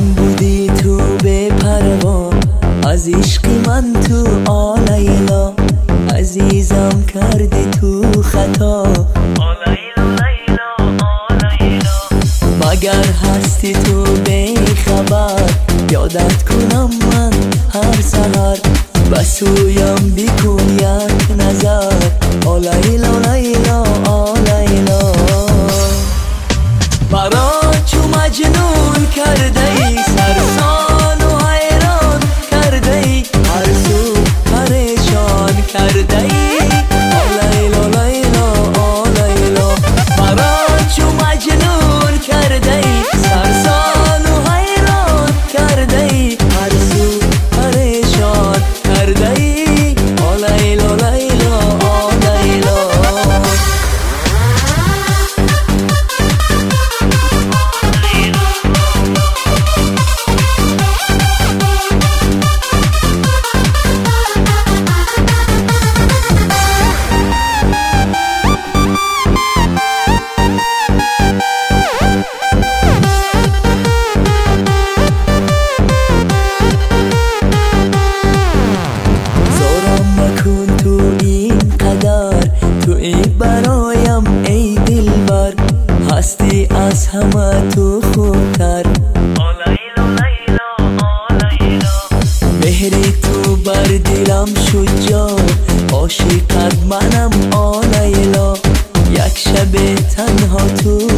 من بودی تو به پروا، از عشقی من تو آلیلا عزیزم کردی تو خطا. آلیلا لیلا آلیلا، مگر هستی تو به خبر؟ یادت کنم من هر سحر، بسویم بیکن یک نظر. آلیلا لیلا آلیلا، مرا چو مجنون کرده ای، سرسان و حیران کرده ای، هر سو پریشان کرده ای. آلیلا لیلا آلیلا، مرا چو مجنون کرده ای، سرسان و حیران کرده ای، هر سو پریشان کرده ای. آلیلا لیلا آلیلا، برایم ای دلبر، هستی از همه تو خوبتر. آلیلا لیلا آلیلا، مهری تو بر دلم شد جا، عاشقت منم آلیلا. یک شب تنها تو